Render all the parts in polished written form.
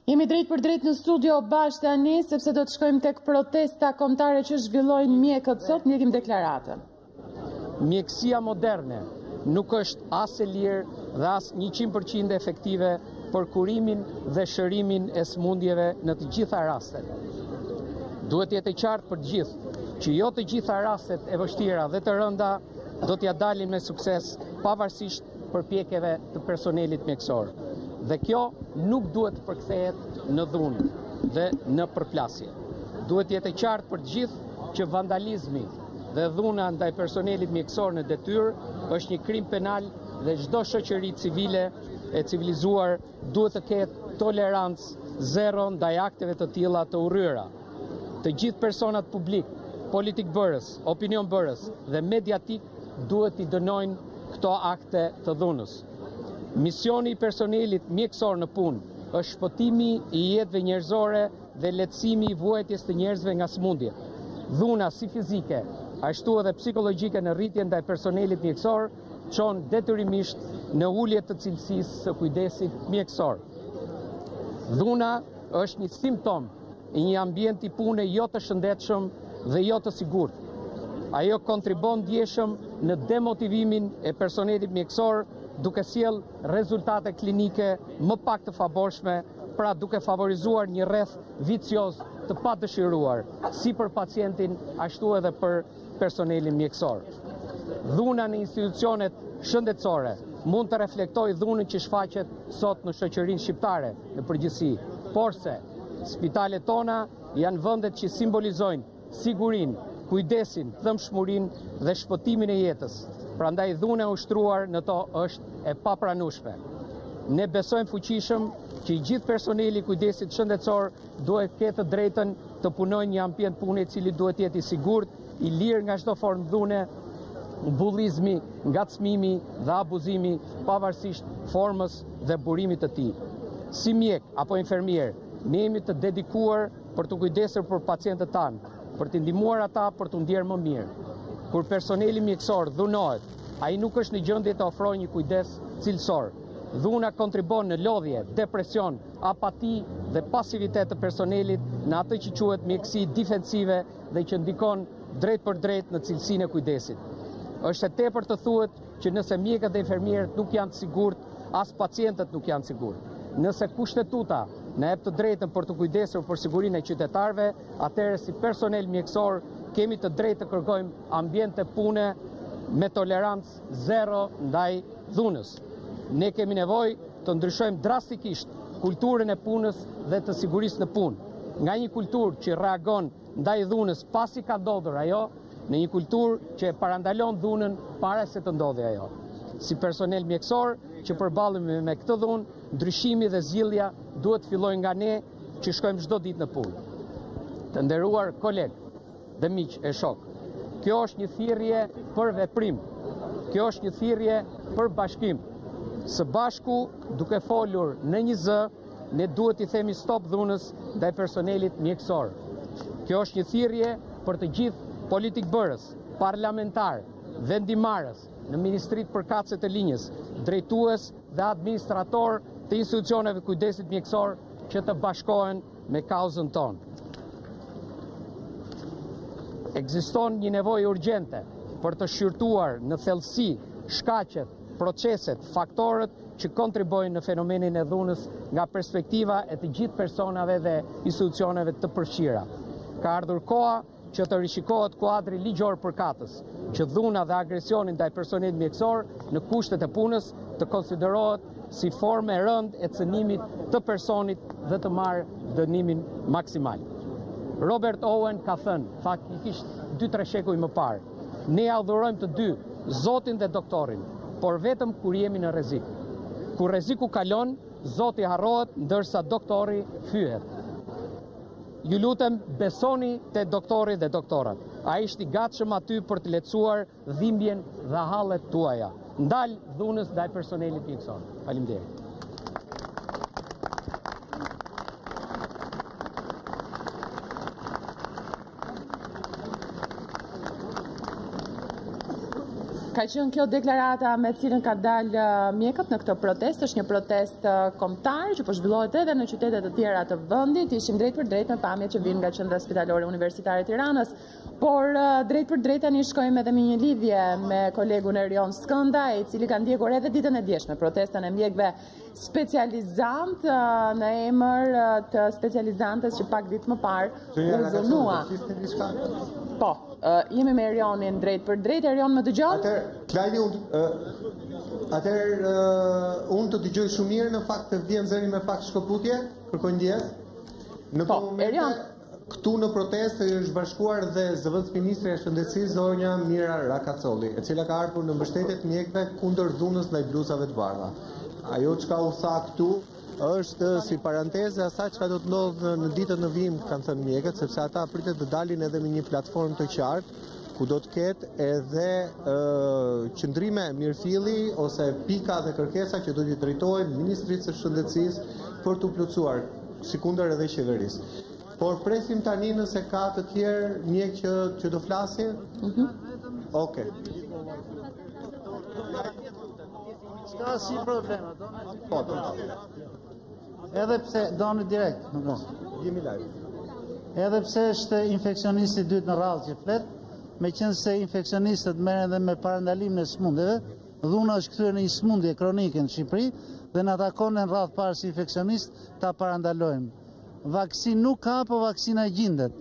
Jemi drejt për drejt në studio bashkë tani, sepse do të shkojmë tek protesta kombëtare që zhvillojnë mjekët sot, ndjekim deklaratën. Mjekësia moderne nuk është as e lirë dhe as 100% efektive për kurimin dhe shërimin e sëmundjeve në të gjitha rastet. Duhet jetë e qartë për të gjithë që jo të gjitha rastet e vështira dhe të rënda do t'ja dalin me sukses pavarësisht përpjekjeve të personelit mjekësor. Dhe kjo nuk duhet të përkthehet në dhunë dhe në përplasje. Duhet jetë e qartë për të gjithë që vandalizmi dhe dhuna ndaj personelit mjekësor në detyrë është një krim penal dhe çdo shoqëri civile e civilizuar duhet të ketë tolerancë zero ndaj akteve të tilla të urryera. Të gjithë personat publik, politikbërës, opinionbërës dhe mediatik duhet i dënojnë këto akte të dhunës. Misioni i personelit mjekësor në punë është shpëtimi i jetëve njerëzore dhe lehtësimi i vuajtjes të njerëzve nga sëmundje. Dhuna si fizike, ashtu edhe psikologjike në rritje ndaj personelit mjekësor çon detyrimisht në ulje të cilësisë së kujdesit mjekësor. Dhuna është një simptom i një ambienti pune jo të shëndetshëm dhe jo të sigurt. Ajo kontribon ndjeshëm në demotivimin e personelit mjekësor duke sjell rezultate klinike më pak të favorshme, pra duke favorizuar një rreth vicioz të padëshiruar, si për pacientin, ashtu edhe për personelin mjekësor. Dhuna në institucionet shëndetësore mund të reflektojë dhunën që shfaqet sot në shoqërinë shqiptare në përgjithësi, porse spitalet tona janë vendet që simbolizojnë sigurinë, kujdesin, dëmshmërinë dhe shpëtimin e jetës. Prandaj dhuna e ushtruar në to është e papranueshme. Ne besojmë fuqishëm që i gjithë personeli i kujdesit shëndetësor duhet ketë të drejtën të punojë një ambient pune i cili duhet jetë i sigurt, i lirë nga çdo formë dhune, bullizmi, ngacmimi dhe abuzimi, pavarësisht formës dhe burimit të tij. Si mjek apo infermier, ne jemi të dedikuar për të kujdesur për pacientët tanë, për të ndihmuar ata për të ndjerë më mirë. Kur personeli mjekësor dhunohet, ai nuk është në gjendje të ofrojë një kujdes cilësor. Dhuna kontribon në lodhje, depresion, apati dhe pasivitet të personelit në atë që quhet mjekësi defensive dhe që ndikon drejt për drejt në cilësinë e kujdesit. Është e tepërt të thuhet që nëse mjekët dhe infermierët nuk janë të sigurt, as pacientët nuk janë të sigurt. Nëse kushtetuta na jep të drejtën për të kujdesur për sigurinë e qytetarëve, atëherë si personel mjekësor kemi të drejtë të kërkojmë ambiente pune me tolerancë zero ndaj dhunës. Ne kemi nevojë të ndryshojmë drastikisht kulturën e punës dhe të sigurisë në punë, nga një kulturë që reagon ndaj dhunës pasi ka ndodhur ajo, në një kulturë që e parandalon dhunën para se të ndodhë ajo. Si personel mjekësor që përballemi me këtë dhunë, ndryshimi dhe zgjidhja duhet të fillojë nga ne që shkojmë çdo ditë në punë. Të nderuar kolegë dhe miq e shok, kjo është një thirrje për veprim. Kjo është një thirrje për bashkim. Së bashku, duke folur në një zë, ne duhet i themi stop dhunës ndaj personelit mjekësor. Kjo është një thirrje për të gjithë politikbërës, parlamentar, vendimarrës në ministritë përkatëse të linjës, drejtues dhe administrator të institucioneve kujdesit mjekësor që të bashkohen me kauzën tonë. Ekziston një nevojë urgjente për të shqyrtuar në thellësi shkaqet, proceset, faktorët që kontribojnë në fenomenin e dhunës nga perspektiva e të gjithë personave dhe institucioneve të përfshira. Ka ardhur koha që të rishikohet kuadri ligjor përkatës, që dhuna dhe agresioni ndaj personelit mjekësor në kushtet e punës të konsiderohet si formë e rëndë e cënimit të personit dhe të marrë dënimin maksimal. Robert Owen ka thënë, faktikisht 2-3 shekuj më parë, ne adhurojmë të dy, Zotin dhe doktorin, por vetëm kur jemi në rrezik. Kur rreziku kalon, Zoti harrohet ndërsa doktori fyhet. Ju lutem, besoni te doktori dhe doktorat. Ai është i gatshëm aty për të lehtësuar dhimbjen dhe hallet tuaja. Ndal dhunës ndaj personelit mjekësor. Faleminderit. Ka qenë kjo deklarata me cilën ka dalë mjekët në këtë protestë, është një protestë kombëtare që po zhvillohet edhe në qytete të tjera të vendit. Ishim drejt për drejt me pamjet që vinë nga qendra spitalore universitare e Tiranës, por drejt për drejt tani shkojmë edhe me një lidhje me kolegun Arjan Harxhi, i cili ka ndjekur edhe ditën e djeshme protestën e mjekëve specializantë në emër të specializantës që pak ditë më parë u zënua. Po, jemi me Arjanin drejt për drejt. Arjan, më dëgjon? Unë të dëgjoj shumë mirë, në fakt të vjen zëri me pak shkëputje, kërkoj ndjes. Në Po, Arjan, këtu në protestë është bashkuar dhe zëvendës ministre e Shëndetësisë zonja Mira Rakacolli, e cila ka ardhur në mbështetje të mjekëve kundër dhunës ndaj bluzave të bardha. Ajo çka u tha këtu është si paranteze asaj çka do të ndodhë në ditët në vijim, kanë thënë mjekët, sepse ata pritet të dalin edhe me një platformë të qartë, ku do të ketë edhe qëndrime mirëfilli ose pika dhe kërkesa që do t'i drejtohen Ministrisë së Shëndetësisë për t'u plotësuar, si kundër edhe qeverisë. Por presim tani nëse ka të tjerë mjekë që do flasin? Okej. Ska si probleme, edhe pse doni direkt, Jemi live. edhe pse është infekcionisti dytë në radhë që flet, me qenë se infekcionistët merren dhe me parandalimin e smundjeve, dhuna është kthyer në një smundje kronike në Shqipëri dhe na takon në radhë parë si infekcionist ta parandalojmë. Vaksinë nuk ka, po vaksina gjendet,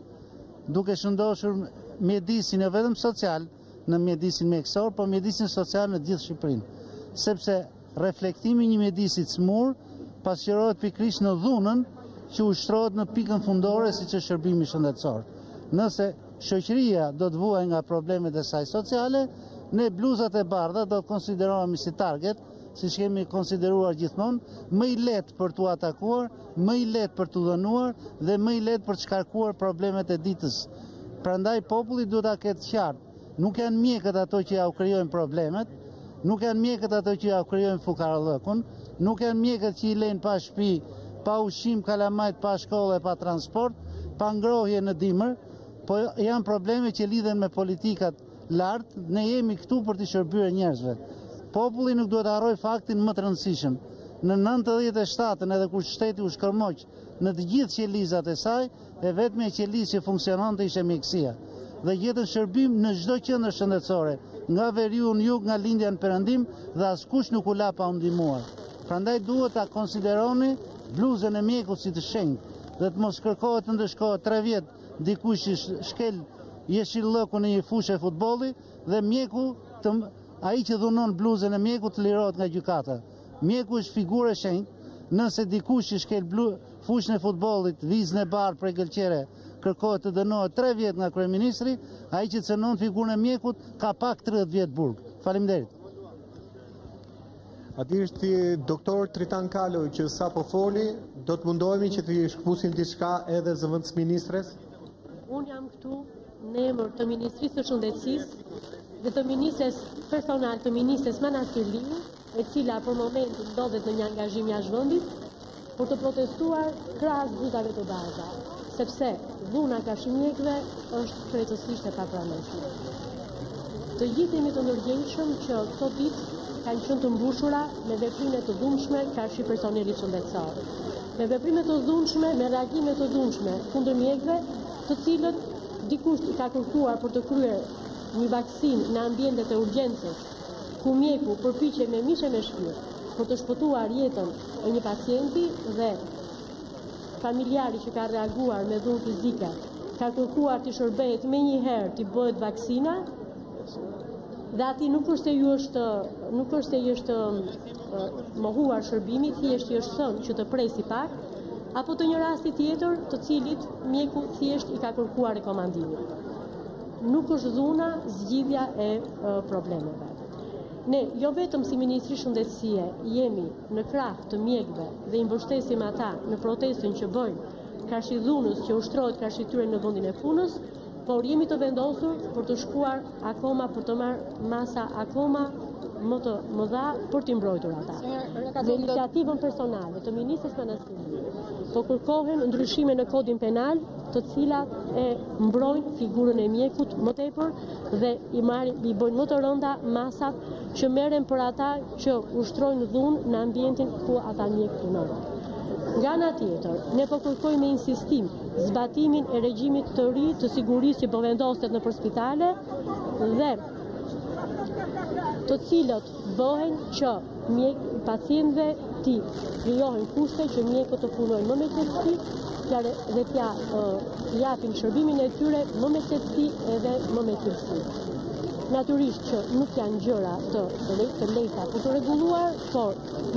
duke shëndoshur mjedisin jo vetëm social në mjedisin mjekësor, por mjedisin social në gjithë Shqipërinë. Sepse reflektimi një mjedisit smur pasqyrohet pikrisht në dhunën që ushtrohet në pikën fundore siç është shërbimi shëndetësor. Nëse shoqëria do të vuajë nga problemet e saj sociale, ne bluzat e bardha do të konsiderohemi si target, siç kemi konsideruar gjithmonë, më i lehtë për t'u atakuar, më i lehtë për t'u dhënuar dhe më i lehtë për të shkarkuar problemet e ditës. Prandaj populli duhet ta ketë qartë, nuk janë mjekët ato që ja u krijojnë problemet, nuk janë mjekët ato që ja u krijojnë fukarallëkun, nuk janë mjekët që i lejnë pa shtëpi, pa ushqim, kalamajt, pa shkollë, pa transport, pa ngrohje në dimër, po janë probleme që lidhen me politikat lartë, ne jemi këtu për të shërbyer njerëzve. Populli nuk duhet harroj faktin më të rëndësishëm. Në 97-ën edhe kur shteti u shkërmoq në të gjithë qelizat e saj, e vetmja qelizë që funksiononte ishte mjekësia. Dhe gjetën shërbim në çdo qendër shëndetësore, nga veriu në jug, nga lindja në perëndim, dhe askush nuk u la pa u ndihmuar. Prandaj duhet ta konsideroni bluzën e mjekut si të shenjtë dhe të mos kërkohet të ndëshkohet 3 vjet dikush që shkel jeshillëku në një fushë e futbolli dhe mjeku ai që dhunon bluzën e mjekut të lirohet nga gjykata. Mjeku është figurë e shenjtë, nëse dikush që shkel fushën e futbollit, vizën e bardhë prej gëlqere, kërkohet të dënohet 3 vjet nga kryeministri, ai që cënon figurën e mjekut ka pak 30 vjet burg. Faleminderit. Ati është doktor Tritan Kaloj që sa po foli, do të mundohemi që të shkpusim diçka edhe zëvendës ministres? Unë jam këtu në emër të Ministrisë së Shëndetësisë dhe të ministres personal të ministres Manastirliu, e cila për momentin ndodhet në një angazhim jashtë vendit, për të protestuar krahas bluzave të bardha, sepse dhuna kundër mjekëve është krejtësisht e papraneshme. Të gjithë jemi të ndërgjegjshëm që këto ditë kanë qenë të mbushura me veprime të dhunshme kundër personelit shëndetësor. Me veprime të dhunshme, me reagime të dhunshme kundër mjekëve, të cilët dikush ka kërkuar për të kryer një vaksinë në ambientet e urgjencës, ku mjeku përpiqet me mish e me shpirt për të shpëtuar jetën e një pacienti dhe familjari që ka reaguar me dhunë fizike ka kërkuar të shërbehet me një herë të bëhet vaksina, dhe ati nuk është e i është mohuar shërbimi, thjesht i është thënë që të presi pak, apo të një rasti tjetër të cilit mjeku thjesht i ka kërkuar rekomandimin. Nuk është dhuna zgjidhja e problemeve. Ne, jo vetëm si Ministri Shëndetësie, jemi në krah të mjekëve dhe i mbështesim ata në protestën që bëjnë kundër dhunës që ushtrohet kundër tyre në vendin e punës, por jemi të vendosur për të shkuar akoma për të marrë masa akoma më të mëdha për t'i mbrojtur ata. Me iniciativën personale të ministres Manastirës, po kërkohen ndryshime në kodin penal, të cilat e mbrojnë figurën e mjekut më tepër dhe i bëjnë më të rënda masat që merren për ata që ushtrojnë dhunë në ambientin ku ata mjekë punojnë. Nga ana tjetër, ne po kërkojmë me insistim zbatimin e regjimit të ri të sigurisë që po vendoset nëpër spitale dhe të cilët bëhen që pacientëve t'i krijohen kushte që mjekët të punojnë më me qetësi dhe t'ja japin shërbimin e tyre më me qetësi edhe më me cilësi. Natyrisht që nuk janë gjëra të lehta për të rregulluar, por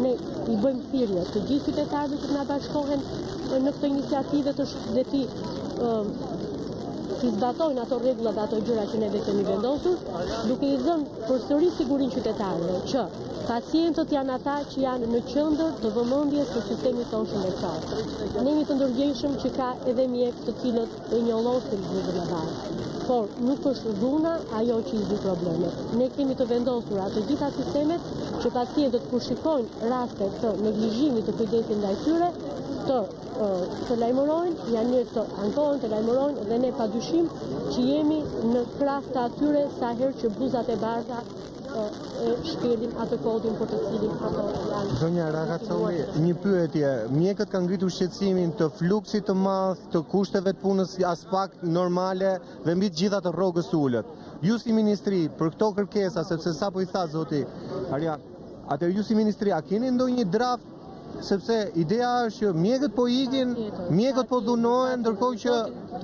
ne i bëjmë thirrje të gjithë qytetarëve që na bashkohen në këtë iniciativë dhe ti zbatojnë ato rregulla dhe ato gjëra që ne kemi vendosur, duke i dhënë përsëri sigurinë qytetarëve që pacientët janë ata që janë në qendër të vëmendjes të sistemit tonë shëndetësor. Ne jemi të ndërgjegjshëm që ka edhe mjekë të cilët e njollosin rrugën e bardhë. Por nuk është dhuna ajo që i zi problemet. Ne kemi të vendosur ato gjitha sistemet që pacientët kur shikojnë raste të neglizhimit të kujdesit ndaj tyre, të lajmërojnë, janë njerëz të ankohen, të lajmërojnë dhe ne padyshim që jemi në krah të atyre sa herë që bluzat e bardha e shkelin atë kodin për të cilin ato janë. Zonja Rakacolli, një pyetje. Mjekët kanë ngritur shqetësimin të fluksit të madh, të kushteve të punës as pak normale dhe mbi të gjitha të rrogës ulët. Ju si ministri, për këto kërkesa, sepse sapo i tha zoti Arjan, atëherë ju si ministri, a keni ndonjë draft? Sepse ideja është që mjekët po ikin, mjekët po dhunohen, ndërkohë që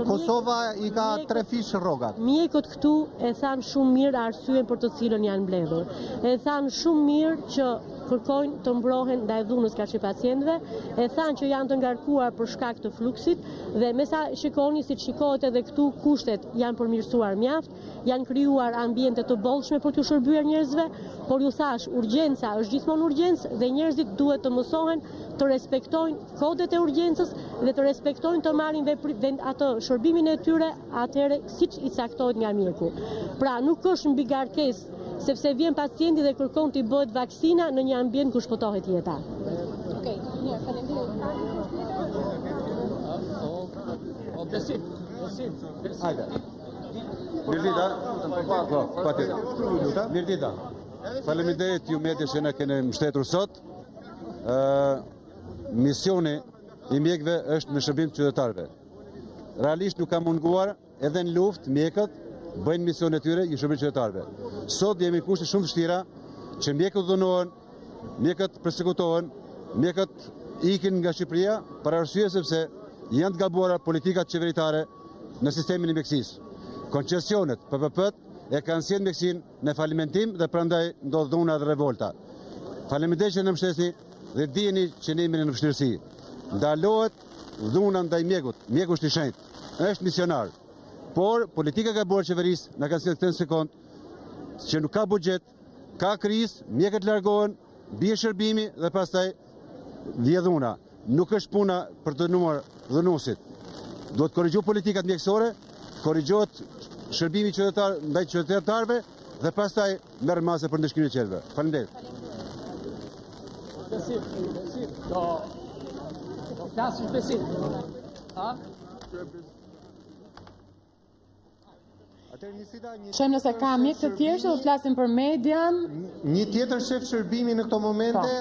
Kosova i ka 3 fish rrogat. Mjekët këtu e thanë shumë mirë arsyen për të cilën janë mbledhur. E thanë shumë mirë që kërkojnë të mbrohen ndaj dhunës kundër pacientëve, e thanë që janë të ngarkuar për shkak të fluksit dhe me sa shikoni, si shikohet edhe këtu, kushtet janë përmirësuar mjaft, janë krijuar ambiente të bollshme për t'u shërbyer njerëzve, por ju thash, urgjenca është gjithmonë urgjencë dhe njerëzit duhet të mësohen të respektojnë kodet e urgjencës dhe të respektojnë të marrin atë shërbimin e tyre atëherë siç i caktohet nga mjeku. Pra nuk është mbi garkesë sepse vjen pacienti dhe kërkon t'i bëhet vaksina në një ambient ku shpëtohet jeta. Okej, mirë, faleminderit. Hajde. Mirdita, Mirdita, faleminderit ju media që na keni mbështetur sot. Misioni i mjekëve është në shërbim të qytetarëve. Realisht nuk ka munguar edhe në luftë mjekët bëjnë mision e tyre i shërbim qytetarëve. Sot jemi në kushte shumë vështira që mjekët dhunohen, mjekët përsekutohen, mjekët ikin nga Shqipëria për arsye sepse janë të gabuara politikat qeveritare në sistemin e mjekësisë. Koncesionet, PPP-t e kanë sjellë mjekësinë në falimentim dhe prandaj ndodh dhuna dhe revolta. Faleminderit që na mbështesni dhe dijeni që ne jemi në vështirësi. Ndalohet dhuna ndaj mjekut. Mjeku është i shenjtë, është misionar. Por politika e gabuar qeverisë na ka sjellë këtë sekond që nuk ka buxhet, ka krizë, mjekët largohen, bie shërbimi dhe pastaj vjen dhuna. Nuk është puna për të dënuar dhunuesit. Duhet korrigjohet politikat mjekësore, korrigjohet shërbimi qytetar ndaj qytetarëve dhe pastaj merr mase për ndëshkimin e qelve. Faleminderit. Shem nëse ka mjekë të tjerë që do flasin për median. Një tjetër shef shërbimi në këto momente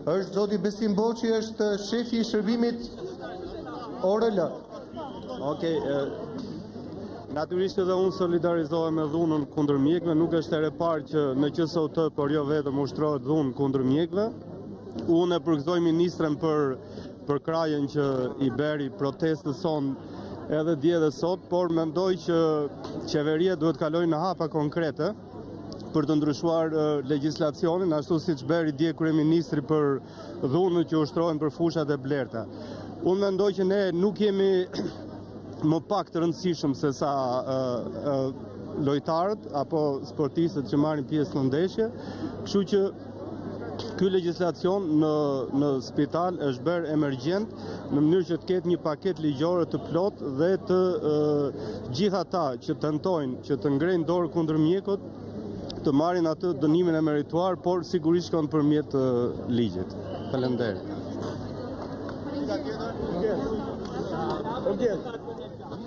është zoti Besim Boçi, është shefi i shërbimit ORL. Okej, natyrisht edhe unë solidarizohem me dhunën kundër mjekëve, nuk është ere parë që në QSUT, por jo vetëm ushtrohet dhunë kundër mjekëve. Unë e përgëzoj ministren për krajen që i beri protestës son edhe dje dhe sot, por mendoj që qeveria duhet kalojnë në hapa konkrete për të ndryshuar legjislacionin, ashtu siç beri dje kryeministri për dhunën që ushtrohen për fushat e blerta. Unë mendoj që ne nuk jemi më pak të rëndësishëm se sa lojtarët apo sportistët që marrin pjesë në ndeshje, kështu që ky legjislacion në spital është bërë emergjent në mënyrë që të ketë një paket ligjore të plot dhe të gjithë ata që tentojnë që të ngrejnë dorë kundër mjekut të marrin atë dënimin e merituar, por sigurisht kanë përmjet ligjit. Faleminderit.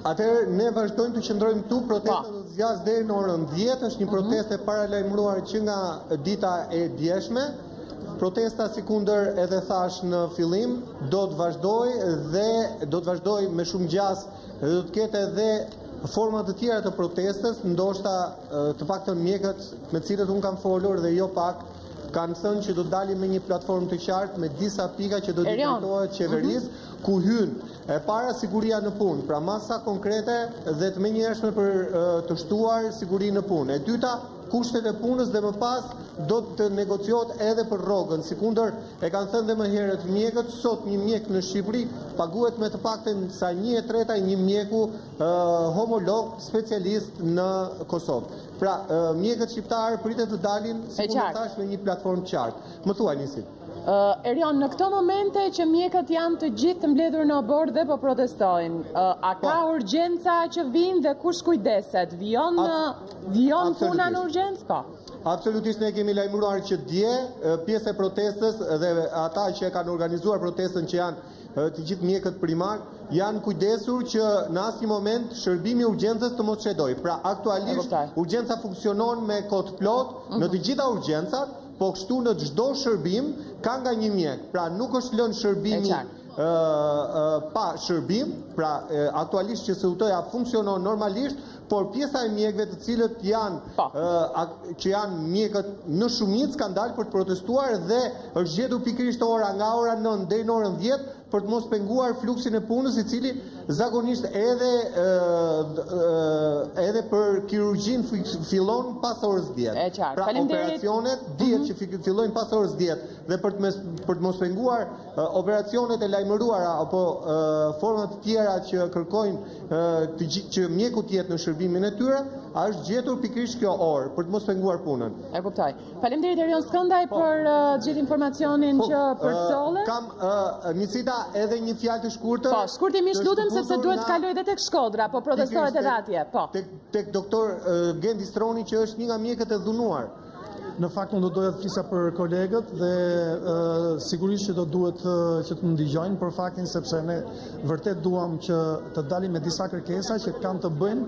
Atëherë ne vazhdojmë të qëndrojmë këtu, protesta do të zgjasë deri në orën 10, është një protestë e paralajmëruar që nga dita e djeshme. Protesta si kundër edhe thash në fillim, do të vazhdoj me shumë gjas dhe do të ketë edhe forma të tjera të protestës, ndoshta të paktën mjekët me cilët unë kam folur dhe jo pak, kanë thënë që do të dalim me një platformë të qartë me disa pika që do të drejtohet qeverisë, ku hyn e para siguria në punë, pra masa konkrete dhe të menjëhershme për të shtuar siguri në punë. E dyta, kushtet e punës dhe më pas do të negociohet edhe për rrogën. Sikundër e kanë thënë dhe më herët mjekët, sot një mjek në Shqipëri paguhet me të paktën sa 1/3 një mjeku homolog specialist në Kosovë. Pra, mjekët shqiptarë pritet të dalin, sikur më thash, me një platformë qartë. Më thuaj Nisi. Arjan, në këto momente që mjekët janë të gjithë të mbledhur në obor dhe po protestojnë, a ka urgjenca që vinë dhe kush kujdeset? Vion puna në urgjencë? Po. Absolutisht ne kemi lajmëruar që dje pjesë e protestës dhe ata që kanë organizuar protestën që janë të gjithë mjekët primar, janë kujdesur që në asnjë moment shërbimi i urgjencës të mos çedoj. Pra aktualisht urgjenca funksionon me kod plot në të gjitha urgjencat, po kështu në çdo shërbim ka nga një mjek. Pra nuk është lënë shërbimi pa shërbim, pra aktualisht QSUT-së funksionon normalisht, por pjesa e mjekëve të cilët janë mjekët në shumicë kanë dalë për të protestuar dhe është gjetur pikërisht ora nga ora 9 deri në orën 10 për të mos penguar fluksin e punës, i cili zakonisht edhe për kirurgjin fillon pas orës 10. Pra operacionet dihet që fillojnë pas orës 10 dhe për të mos penguar operacionet e lajmëruara apo format të tjera që kërkojnë që mjeku të jetë në shërbimin e tyre, është gjetur pikërisht kjo orë për të mos penguar punën. E kuptoj. Faleminderit Arjan Skëndaj për gjithë informacionin që përcollet. Kam Nisita edhe një fjalë të shkurtër. Po, shkurtimisht lutem sepse duhet të kaloj edhe tek Shkodra, po protestorët edhe atje. Po. Tek doktor Gendi Stroni që është një nga mjekët e dhunuar. Në fakt unë do doja të flisa për kolegët dhe sigurisht që do duhet që të ndihjojnë për faktin sepse ne vërtet duam që të dalim me disa kërkesa që kanë të bëjnë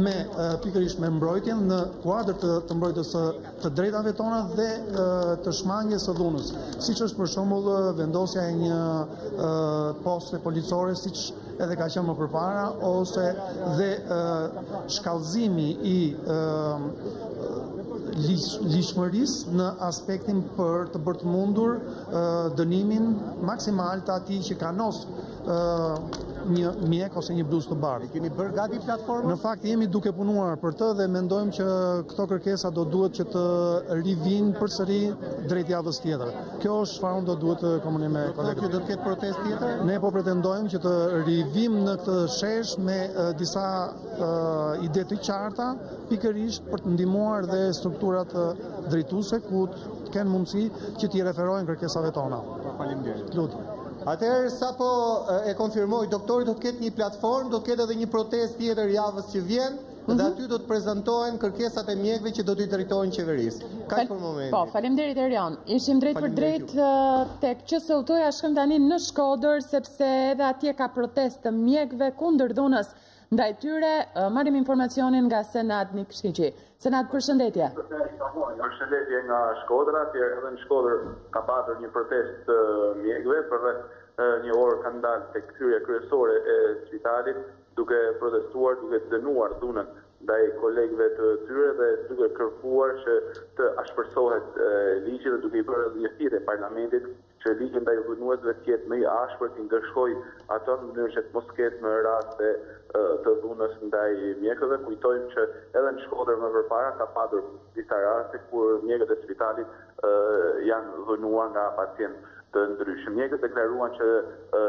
me pikërisht me mbrojtjen në kuadër të mbrojtjes të drejtave tona dhe të shmangjes së dhunës. Siç është për shembull vendosja e një poste policore siç edhe ka qenë më përpara, ose dhe shkallëzimi i ligjshmërisë në aspektin për të bërë të mundur dënimin maksimal të atij që kanos një mjek ose një bluzë të bardhë. Keni bërë gati platformën? Në fakt jemi duke punuar për të dhe mendojmë që këto kërkesa do duhet që të rivinë përsëri drejt javës tjetër. Kjo është çfarë do duhet të komunikojmë me kolegët. Do të ketë protestë tjetër? Ne po pretendojmë që të rivim në këtë shesh me disa ide të qarta, pikërisht për të ndihmuar dhe strukturat drejtuese ku të kenë mundësi që t'i referojnë kërkesave tona. Faleminderit. Lutem. Atëherë sapo e konfirmoi doktori, do të ketë një platformë, do të ketë edhe një protestë tjetër javës që vjen dhe aty do të prezantohen kërkesat e mjekëve që do t'i drejtohen qeverisë. Kaq për momentin. Po, faleminderit Arjan. Ishim drejt për drejt tek QSUT-së shkëm tani në Shkodër sepse edhe atje ka protestë të mjekëve kundër dhunës ndaj tyre. Marrim informacionin nga Senat Nikshkiqi. Senat, përshëndetje. Përshëndetje nga Shkodra, edhe në Shkodër ka patur një protestë të mjekëve për një orë kanë dalë tek hyrja kryesore e Spitalit, duke protestuar, duke dënuar dhunën ndaj kolegëve të tyre dhe duke kërkuar që të ashpërsohet ligji dhe duke i bërë një thirrje parlamentit që ligji ndaj dhunuesve të jetë më i ashpër, të ndërshojë ato në mënyrë që të mos ketë më raste të dhunës ndaj mjekëve. Kujtojmë që edhe në Shkodër më përpara ka patur disa raste kur mjekët e Spitalit janë dhunuar nga pacientë të ndryshëm. Mjekët deklaruan që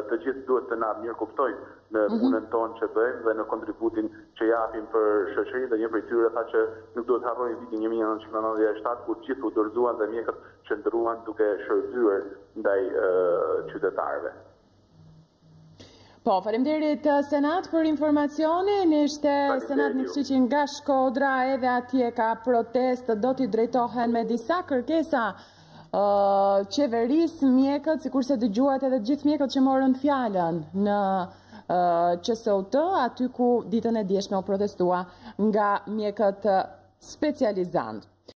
të gjithë duhet të na mirë kuptojnë në punën tonë që bëjmë dhe në kontributin që japim për shoqëri, dhe një prej tyre tha që nuk duhet harrojnë vitin 1997 kur gjithë u dorëzuan dhe mjekët qëndruan duke shërbyer ndaj qytetarëve. Po, faleminderit Senat për informacionin. Ishte Senat Mjekësiçi nga Shkodra, edhe atje ka protestë, do t'i drejtohen me disa kërkesa qeverisë mjekët, sikurse dëgjuat edhe gjithë mjekët që morën fjalën në QSUT-së, aty ku ditën e djeshme u protestua nga mjekët specializantë.